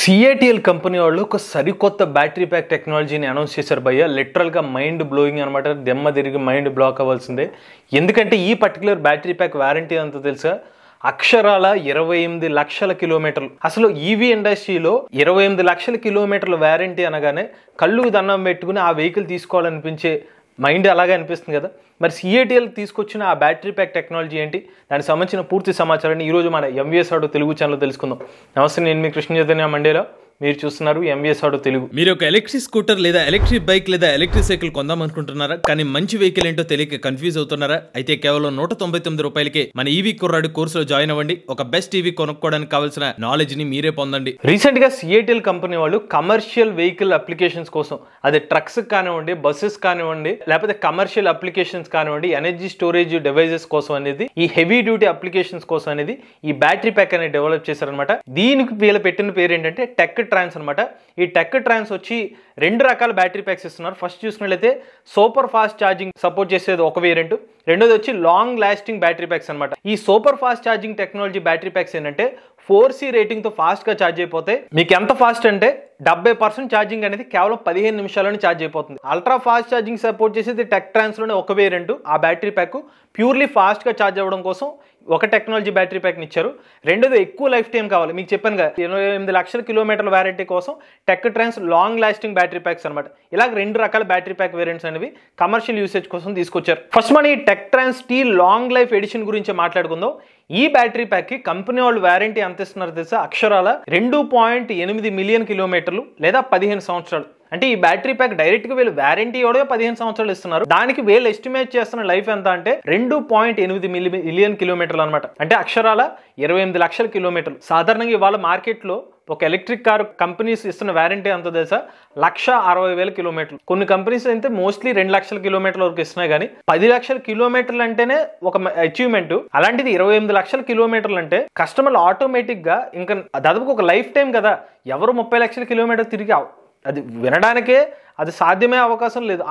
సిఏటిఎల్ company వాళ్ళు ఒక సరికొత్త బ్యాటరీ ప్యాక్ టెక్నాలజీని అనౌన్స్ చేశారు భయ్య. లిటరల్గా మైండ్ బ్లోయింగ్ అనమాట. దెమ్మ తిరిగి మైండ్ బ్లాక్ అవ్వాల్సిందే. ఎందుకంటే ఈ పర్టికులర్ బ్యాటరీ ప్యాక్ వారంటీ అంతా తెలుసా, అక్షరాల 28 లక్షల కిలోమీటర్లు. అసలు ఈవీ ఇండస్ట్రీలో 28 లక్షల కిలోమీటర్ల వారంటీ అనగానే కళ్ళు దండం పెట్టుకుని ఆ వెహికల్ తీసుకోవాలనిపించే మైండ్ అలాగే అనిపిస్తుంది కదా. మరి సిఏటిఎల్ తీసుకొచ్చిన ఆ బ్యాటరీ ప్యాక్ టెక్నాలజీ ఏంటి, దానికి సంబంధించిన పూర్తి సమాచారాన్ని ఈరోజు మన ఎంవీఎస్ ఆటో తెలుగు ఛానల్లో తెలుసుకుందాం. నమస్తే, నేను మీ కృష్ణ చైతన్య మండేలా, మీరు చూస్తున్నారు ఎంవీఎస్ ఆటో తెలుగు. మీరు ఒక ఎలక్ట్రిక్ స్కూటర్ లేదా ఎలక్ట్రిక్ బైక్ లేదా ఎలక్ట్రిక్ సైకిల్ కొందాం అనుకుంటున్నారా, కానీ మంచి వెహికల్ ఏంటో తెలియక కన్ఫ్యూజ్ అవుతున్నారా? అయితే కేవలం 199 రూపాయలకే మన ఈవీ కుర్రాడు కోర్సులో జాయిన్ అవ్వండి. ఒక బెస్ట్ ఈవీ కొనుక్కోవడానికి కావాల్సిన నాలెడ్జ్ ని మీరే పొందండి. రీసెంట్ గా సిఏటిఎల్ కంపెనీ వాళ్ళు కమర్షియల్ వెహికల్ అప్లికేషన్స్ కోసం, అది ట్రక్స్ కానివ్వండి, బస్సెస్ కానివ్వండి, లేకపోతే కమర్షియల్ అప్లికేషన్స్ కానివ్వండి, ఎనర్జీ స్టోరేజ్ డివైజెస్ కోసం అనేది, ఈ హెవీ డ్యూటీ అప్లికేషన్స్ కోసం అనేది ఈ బ్యాటరీ ప్యాక్ అనేది డెవలప్ చేశారనమాట. దీనికి వీళ్ళు పెట్టిన పేరు ఏంటంటే టెక్ ట్రాన్స్ అనమాట. ఈ టెక్ ట్రాన్స్ వచ్చి 2 రకాల బ్యాటరీ ప్యాక్స్ ఇస్తున్నారు. ఫస్ట్ చూసినట్లయితే సూపర్ ఫాస్ట్ ఛార్జింగ్ సపోర్ట్ చేసేది ఒక వేరియంట్, రెండోది వచ్చి లాంగ్ లాస్టింగ్ బ్యాటరీ ప్యాక్స్ అనమాట. ఈ super fast charging technology battery packs ఏంటంటే 4C రేటింగ్ తో ఫాస్ట్ గా ఛార్జ్ అయిపోతాయి. మీకు ఎంత ఫాస్ట్ అంటే 70% ఛార్జింగ్ అనేది కేవలం 15 నిమిషాల్లోనే ఛార్జ్ అయిపోతుంది. అల్ట్రా ఫాస్ట్ ఛార్జింగ్ సపోర్ట్ చేసేది టెక్ ట్రాన్స్ లోనే ఒక వేరియంట్. ఆ బ్యాటరీ ప్యాక్ ప్యూర్లీ ఫాస్ట్ గా ఛార్జ్ అవ్వడం కోసం ఒక టెక్నాలజీ బ్యాటరీ ప్యాక్ని ఇచ్చారు. రెండోది ఎక్కువ లైఫ్ టైం కావాలి, మీకు చెప్పాను కదా 28 లక్షల కిలోమీటర్ల వారంటీ కోసం టెక్ ట్రాన్స్ లాంగ్ లాస్టింగ్ బ్యాటరీ ప్యాక్స్ అనమాట. ఇలాగ 2 రకాల బ్యాటరీ ప్యాక్ వేరియంట్స్ అనేవి కమర్షియల్ యూసేజ్ కోసం తీసుకొచ్చారు. ఫస్ట్ మన ఈ టెక్ ట్రాన్స్ టీ లాంగ్ లైఫ్ ఎడిషన్ గురించి మాట్లాడుకుందాం. ఈ బ్యాటరీ ప్యాక్ కి కంపెనీ వాళ్ళు వారంటీ ఎంత ఇస్తున్నారు తెలుసా, అక్షరాల 2.8 మిలియన్ కిలోమీటర్లు లేదా 15 సంవత్సరాలు. అంటే ఈ బ్యాటరీ ప్యాక్ డైరెక్ట్ గా వీళ్ళు వారంటీ కూడా 15 సంవత్సరాలు ఇస్తున్నారు. దానికి వీళ్ళు ఎస్టిమేట్ చేస్తున్న లైఫ్ ఎంత అంటే 2.8 మిలియన్ కిలోమీటర్లు అనమాట. అంటే అక్షరాల 28 లక్షల కిలోమీటర్లు. సాధారణంగా ఇవాళ మార్కెట్ లో ఒక ఎలక్ట్రిక్ కార్ కంపెనీస్ ఇస్తున్న వారంటీ అంత తెలుసా, 1,60,000 కిలోమీటర్లు. కొన్ని కంపెనీస్ అయితే మోస్ట్లీ 2 లక్షల కిలోమీటర్ల వరకు ఇస్తున్నాయి, కానీ 10 లక్షల కిలోమీటర్లు అంటేనే ఒక అచీవ్మెంట్. అలాంటిది 28 లక్షల కిలోమీటర్లు అంటే కస్టమర్లు ఆటోమేటిక్ గా ఇంకా దాదాపు ఒక లైఫ్ టైం కదా, ఎవరు 30 లక్షల కిలోమీటర్ తిరిగి అది వినడానికే అది సాధ్యమే అవకాశం లేదు.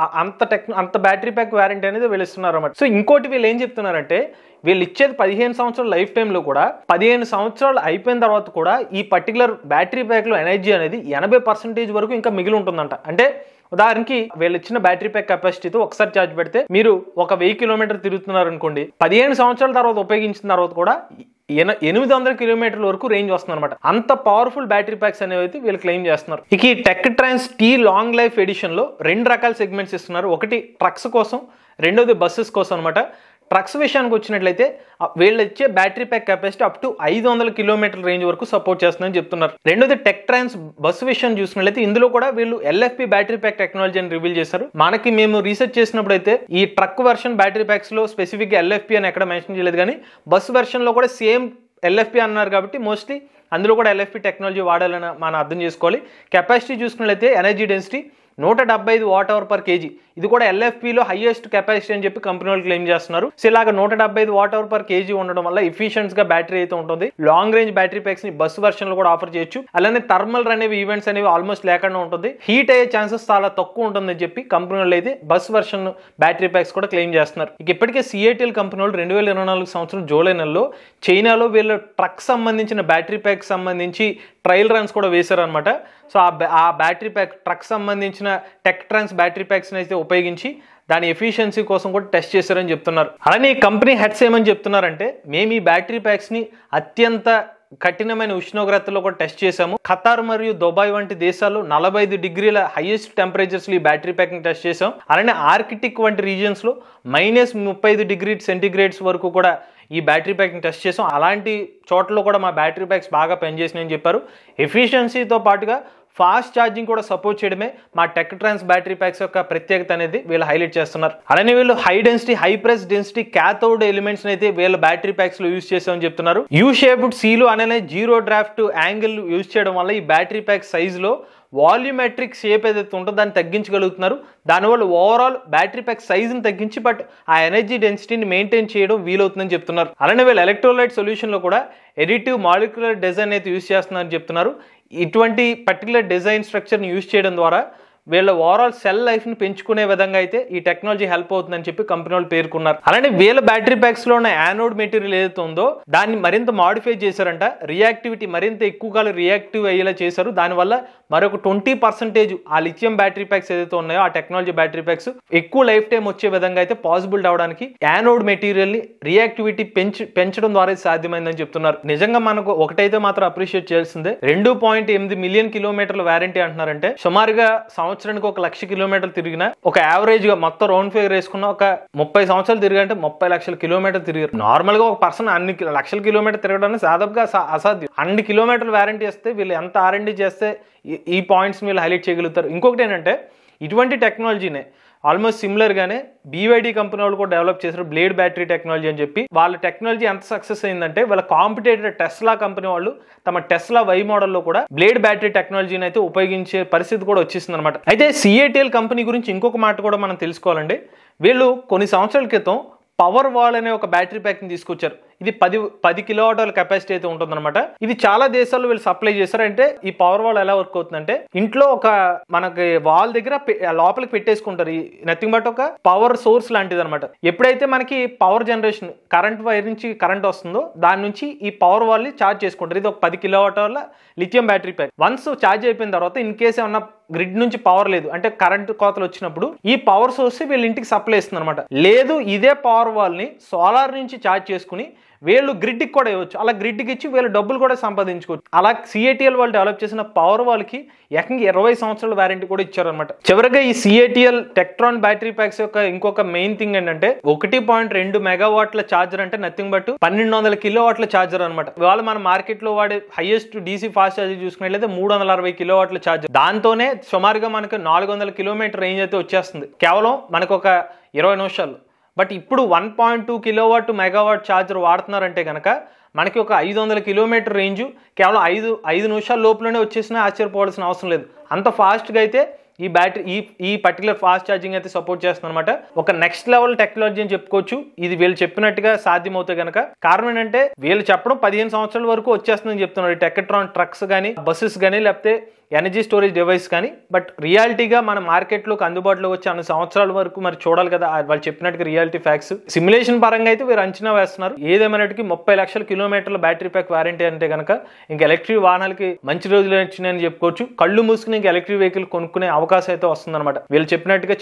అంత బ్యాటరీ ప్యాక్ వారంటీ అనేది వీళ్ళు ఇస్తున్నారు అన్నమాట. సో ఇంకోటి వీళ్ళు ఏం చెప్తున్నారంటే, వీళ్ళు ఇచ్చేది 15 సంవత్సరాల లైఫ్ టైంలో కూడా 15 సంవత్సరాలు అయిపోయిన తర్వాత కూడా ఈ పర్టికులర్ బ్యాటరీ ప్యాక్లో ఎనర్జీ అనేది 80% వరకు ఇంకా మిగిలి ఉంటుందంట. అంటే ఉదాహరణకి వీళ్ళు ఇచ్చిన బ్యాటరీ ప్యాక్ కెపాసిటీతో ఒకసారి ఛార్జ్ పెడితే మీరు ఒక 1000 కిలోమీటర్ తిరుగుతున్నారు అనుకోండి, 15 సంవత్సరాల తర్వాత ఉపయోగించిన తర్వాత కూడా 800 కిలోమీటర్ల వరకు రేంజ్ వస్తుంది అనమాట. అంత పవర్ఫుల్ బ్యాటరీ ప్యాక్స్ అనేవి అయితే వీళ్ళు క్లెయిమ్ చేస్తున్నారు. ఇక ఈ టెక్ ట్రాన్స్ టీ లాంగ్ లైఫ్ ఎడిషన్ లో 2 రకాల సెగ్మెంట్స్ ఇస్తున్నారు. ఒకటి ట్రక్స్ కోసం, రెండోది బస్సెస్ కోసం అనమాట. ట్రక్స్ విషయానికి వచ్చినట్లయితే వీళ్ళు ఇచ్చే battery pack capacity up to 500 kilometre range వరకు సపోర్ట్ చేస్తుందని చెప్తున్నారు. రెండోది టెక్ ట్రాన్స్ బస్సు విషయం చూసినట్లయితే ఇందులో కూడా వీళ్ళు ఎల్ఎఫ్పి బ్యాటరీ ప్యాక్ టెక్నాలజీ అని రివీల్ చేశారు. మేము రీసెర్చ్ చేసినప్పుడు అయితే ఈ ట్రక్ వెర్షన్ బ్యాటరీ ప్యాక్స్ లో స్పెసిఫిక్ గా ఎల్ఎఫ్పి అని ఎక్కడ మెన్షన్ చేయలేదు, కానీ బస్సు వెర్షన్ లో కూడా సేమ్ ఎల్ఎఫ్పి అన్నారు కాబట్టి మోస్ట్లీ అందులో కూడా ఎల్ఎఫ్పి టెక్నాలజీ వాడాలని మనం అర్థం చేసుకోవాలి. కెపాసిటీ చూసుకున్నట్లయితే ఎనర్జీ డెన్సిటీ 175 Wh/kg. ఇది కూడా ఎల్ఎఫ్పిలో హైయెస్ట్ కెపాసిటీ అని చెప్పి కంపెనీ వాళ్ళు క్లెయిమ్ చేస్తున్నారు. సో ఇలాగ 175 Wh/kg ఉండడం వల్ల ఎఫిషియెంట్ గా బ్యాటరీ అయితే ఉంటుంది. లాంగ్ రేంజ్ బ్యాటరీ ప్యాక్స్ ని బస్ వర్షన్ లో కూడా ఆఫర్ చేయొచ్చు. అలానే థర్మల్ అనేవి ఈవెంట్స్ అనేవి ఆల్మోస్ట్ లేకుండా ఉంటుంది. హీట్ అయ్యే ఛాన్సెస్ చాలా తక్కువ ఉంటుందని చెప్పి కంపెనీ వాళ్ళు అయితే బస్ వర్షన్ బ్యాటరీ ప్యాక్స్ కూడా క్లెయిమ్ చేస్తున్నారు. ఇక ఇప్పటికే సిఏటిఎల్ కంపెనీ వాళ్ళు 2024 సంవత్సరం జూలై నెలలో చైనాలో వీళ్ళు ట్రక్ సంబంధించిన బ్యాటరీ ప్యాక్ సంబంధించి ట్రయల్ రన్స్ కూడా వేశారనమాట. సో ఆ బ్యాటరీ ప్యాక్ ట్రక్ సంబంధించిన టెక్ ట్రాన్స్ బ్యాటరీ ప్యాక్స్ అయితే ఉపయోగించి దాని ఎఫిషియన్సీ కోసం కూడా టెస్ట్ చేశారని చెప్తున్నారు. అలానే ఈ కంపెనీ హెడ్స్ ఏమని చెప్తున్నారంటే, మేము ఈ బ్యాటరీ ప్యాక్స్ ని అత్యంత కఠినమైన ఉష్ణోగ్రతలో కూడా టెస్ట్ చేశాము. ఖతార్ మరియు దుబాయ్ వంటి దేశాల్లో 45 డిగ్రీల హైయెస్ట్ టెంపరేచర్స్ లో ఈ బ్యాటరీ ప్యాక్ ని టెస్ట్ చేసాం. అలానే ఆర్కిటిక్ వంటి రీజియన్స్ లో -35 డిగ్రీ సెంటీగ్రేడ్స్ వరకు కూడా ఈ బ్యాటరీ ప్యాక్ ని టెస్ట్ చేసాం. అలాంటి చోట్ల కూడా మా బ్యాటరీ ప్యాక్స్ బాగా పనిచేసినాయని చెప్పారు. ఎఫిషియన్సీతో పాటుగా ఫాస్ట్ ఛార్జింగ్ కూడా సపోర్ట్ చేయడమే మా టెక్ ట్రాన్స్ బ్యాటరీ ప్యాక్స్ యొక్క ప్రత్యేకత అనేది వీళ్ళు హైలైట్ చేస్తున్నారు. అలానే వీళ్ళు high density, high press density cathode elements అయితే వీళ్ళ బ్యాటరీ ప్యాక్స్ లో యూజ్ చేసామని చెప్తున్నారు. యూ షేప్డ్ సీలు అనే జీరో డ్రాఫ్ట్ యాంగిల్ యూజ్ చేయడం వల్ల ఈ బ్యాటరీ ప్యాక్ సైజ్ లో వాల్యూమెట్రిక్ షేప్ ఏదైతే ఉంటుందో దాన్ని తగ్గించగలుగుతున్నారు. దానివల్ల ఓవరాల్ బ్యాటరీ ప్యాక్ సైజుని తగ్గించి బట్ ఆ ఎనర్జీ డెన్సిటీని మెయింటైన్ చేయడం వీలవుతుందని చెప్తున్నారు. అలానే వీళ్ళు ఎలక్ట్రోలైట్ సొల్యూషన్ లో కూడా ఎడిటివ్ మాలిక్యులర్ డిజైన్ అయితే యూజ్ చేస్తున్నారని చెప్తున్నారు. ఇటువంటి పర్టికులర్ డిజైన్ స్ట్రక్చర్ని యూజ్ చేయడం ద్వారా వీళ్ళ ఓవరాల్ సెల్ లైఫ్ ని పెంచుకునే విధంగా అయితే ఈ టెక్నాలజీ హెల్ప్ అవుతుందని చెప్పి కంపెనీ వాళ్ళు పేర్కొన్నారు. అలానే వీళ్ళ బ్యాటరీ ప్యాక్స్ లో ఉన్న యానోడ్ మెటీరియల్ ఏదైతే ఉందో దాన్ని మరింత మాడిఫై చేశారంట. రియాక్టివిటీ మరింత ఎక్కువ కాలం రియాక్టివ్ అయ్యేలా చేశారు. దానివల్ల మరొక 20% ఆ లిథియం బ్యాటరీ ప్యాక్స్ ఏదైతే ఉన్నాయో ఆ టెక్నాలజీ బ్యాటరీ ప్యాక్స్ ఎక్కువ లైఫ్ టైం వచ్చే విధంగా అయితే పాసిబుల్ అవడానికి యానోడ్ మెటీరియల్ ని రియాక్టివిటీ పెంచడం ద్వారా సాధ్యమైందని చెప్తున్నారు. నిజంగా మనకు ఒకటైతే మాత్రం అప్రిషియేట్ చేయాల్సిందే, 2.8 మిలియన్ కిలోమీటర్ల వారంటీ అంటున్నారంటే సుమారుగా సంవత్సరానికి 1,00,000 కిలోమీటర్లు తిరిగిన ఒక యావరేజ్ గా మొత్తం రౌండ్ ఫిగర్ వేసుకున్న ఒక 30 సంవత్సరాలు తిరిగంటే 30 లక్షల కిలోమీటర్లు తిరిగారు. నార్మల్ గా ఒక పర్సన్ అన్ని లక్షల కిలోమీటర్ తిరగడానికి దాదాపుగా అసాధ్యం. అన్ని కిలోమీటర్ల వారంటీ వస్తే వీళ్ళు ఎంత R&D చేస్తే ఈ పాయింట్స్ వీళ్ళు హైలైట్ చేయగలుగుతారు. ఇంకొకటి ఏంటంటే ఇటువంటి టెక్నాలజీనే ఆల్మోస్ట్ సిమిలర్ గానే BYD కంపెనీ వాళ్ళు కూడా డెవలప్ చేశారు బ్లేడ్ బ్యాటరీ టెక్నాలజీ అని చెప్పి. వాళ్ళ టెక్నాలజీ ఎంత సక్సెస్ అయిందంటే వాళ్ళ కాంపిటేటర్ టెస్లా కంపెనీ వాళ్ళు తమ టెస్లా Y మోడల్లో కూడా బ్లేడ్ బ్యాటరీ టెక్నాలజీని అయితే ఉపయోగించే పరిస్థితి కూడా వచ్చేసింది అనమాట. అయితే CATL కంపెనీ గురించి ఇంకొక మాట కూడా మనం తెలుసుకోవాలండి. వీళ్ళు కొన్ని సంవత్సరాల క్రితం పవర్ వాల్ అనే ఒక బ్యాటరీ ప్యాక్ ని తీసుకొచ్చారు. ఇది 10 కిలోవాట్ల కెపాసిటీ అయితే ఉంటుందన్నమాట. ఇది చాలా దేశాల్లో వీళ్ళు సప్లై చేస్తారు. అంటే ఈ పవర్ వాల్ ఎలా వర్క్ అవుతుందంటే ఇంట్లో ఒక మనకి వాల్ దగ్గర లోపలికి పెట్టేసుకుంటారు. నథింగ్ బట్ ఒక పవర్ సోర్స్ లాంటిది అనమాట. ఎప్పుడైతే మనకి పవర్ జనరేషన్ కరెంట్ వైర్ నుంచి కరెంట్ వస్తుందో దాని నుంచి ఈ పవర్ వాల్ ని ఛార్జ్ చేసుకుంటారు. ఇది ఒక 10 కిలోవాట్ల lithium battery pack. Once charge అయిపోయిన తర్వాత ఇన్ కేసు ఏమన్నా గ్రిడ్ నుంచి పవర్ లేదు అంటే కరెంట్ కోతలు వచ్చినప్పుడు ఈ పవర్ సోర్స్ వీళ్ళ ఇంటికి సప్లై ఇస్తుంది అనమాట. లేదు ఇదే పవర్ వాల్ ని సోలార్ నుంచి ఛార్జ్ చేసుకుని వీళ్ళు గ్రిడ్కి కూడా ఇవ్వచ్చు. అలా గ్రిడ్కి ఇచ్చి వీళ్ళు డబ్బులు కూడా సంపాదించుకోవచ్చు. అలా CATL వాళ్ళు డెవలప్ చేసిన పవర్ వాల్ కి ఏకంగా 20 సంవత్సరాల వారంటీ కూడా ఇచ్చారనమాట. చివరిగా ఈ CATL టెక్ట్రాన్ బ్యాటరీ ప్యాక్స్ యొక్క ఇంకొక మెయిన్ థింగ్ ఏంటంటే 1.2 మెగావాట్ల ఛార్జర్ అంటే నథింగ్ బట్ 1200 కిలోవాట్ల ఛార్జర్ అనమాట. ఇవాళ మన మార్కెట్ లో వాడే హైయెస్ట్ DC ఫాస్ట్ ఛార్జర్ చూసుకున్నట్లయితే 360 కిలోవాట్ల ఛార్జర్. దాంతోనే సుమారుగా మనకు 400 కిలోమీటర్ రేంజ్ అయితే వచ్చేస్తుంది కేవలం మనకు ఒక 20 నిమిషాలు. బట్ ఇప్పుడు 1.2 కిలోవాట్ మెగావాట్ ఛార్జర్ వాడుతున్నారంటే కనుక మనకి ఒక 500 కిలోమీటర్ రేంజ్ కేవలం 5 నిమిషాల లోపలనే వచ్చేసినా ఆశ్చర్యపోవాల్సిన అవసరం లేదు. అంత ఫాస్ట్గా అయితే ఈ బ్యాటరీ ఈ పర్టికులర్ ఫాస్ట్ ఛార్జింగ్ అయితే సపోర్ట్ చేస్తుంది అనమాట. ఒక నెక్స్ట్ లెవెల్ టెక్నాలజీ అని చెప్పుకోవచ్చు ఇది వీళ్ళు చెప్పినట్టుగా సాధ్యమవుతాయి కనుక. కారణం ఏంటంటే వీళ్ళు చెప్పడం 15 సంవత్సరాల వరకు వచ్చేస్తుందని చెప్తున్నారు. టెక్ట్రాన్ ట్రక్స్ కానీ బస్సెస్ కానీ లేకపోతే ఎనర్జీ స్టోరేజ్ డివైస్ కానీ. బట్ రియాలిటీగా మన మార్కెట్లోకి అందుబాటులో వచ్చే అన్ని సంవత్సరాల వరకు మరి చూడాలి కదా. వాళ్ళు చెప్పినట్టుగా రియాలిటీ ఫ్యాక్ట్స్ సిమ్యులేషన్ పరంగా అయితే వీరు అంచనా వేస్తున్నారు. ఏదేమైనట్టుకి 30 లక్షల కిలోమీటర్ల బ్యాటరీ ప్యాక్ వారంటీ అంటే కనుక ఇంకా ఎలక్ట్రిక్ వాహనాలకి మంచి రోజులు వచ్చినాయని చెప్పుకోవచ్చు. కళ్ళు మూసుకుని ఇంకా ఎలక్ట్రిక్ వెహికల్ కొనుక్కునే అవకాశం అయితే వస్తుందన్నమాట. వీళ్ళు చెప్పినట్టుగా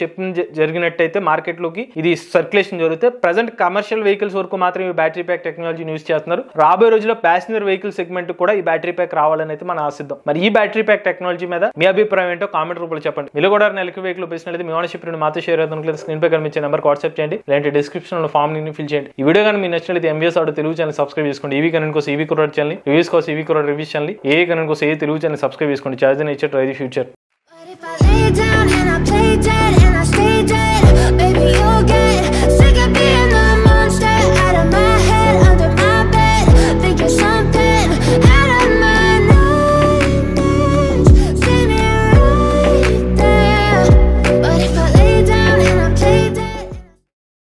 జరిగినట్టయితే మార్కెట్లోకి ఇది సర్క్యులేషన్ జరిగితే ప్రజెంట్ కమర్షియల్ వెహికల్స్ వరకు మాత్రం ఈ బ్యాటరీ ప్యాక్ టెక్నాలజీని యూజ్ చేస్తున్నారు. రాబోయే రోజుల్లో ప్యాసింజర్ వెహికల్ సెగ్మెంట్ కూడా ఈ బ్యాటరీ ప్యాక్ రావాలని అయితే మనం ఆశిద్దాం. మరి ఈ బ్యాటరీ ప్యాక్ టెక్నాలజీ మీద మీ అభిప్రాయం ఏంటో కామెంట్ రూపంలో చెప్పండి. మీరు కూడా ఎలక్ట్రిక్ వెహికల్ ఉపయోగించినట్లయితే మీ ఓనర్షిప్ మాతో షేర్ అవుతుంది. స్క్రీన్ పై కనిపించే నెంబర్ వాట్సాప్ చేయండి. లేదంటే డిస్క్రిప్షన్ లో ఫామ్ ని ఫిల్ చేయండి. ఈ వీడియో కానీ మీ నచ్చినట్లయితే MVS auto Telugu channel subscribe చేసుకోండి. ఈవీ కరెంట్ కోసం ఈవీ కుర్రాడ్ ఛానల్, రివ్యూస్ కోసం ఈవీ కుర్రాడ్ రివ్యూస్ ఛానల్, ఏ కరెంట్ కోసం ఏ తెలుగు ఛానల్ సబ్స్క్రైబ్ చేసుకోండి. చార్జ్ ఇచ్చే ట్రై ఫ్యూచర్.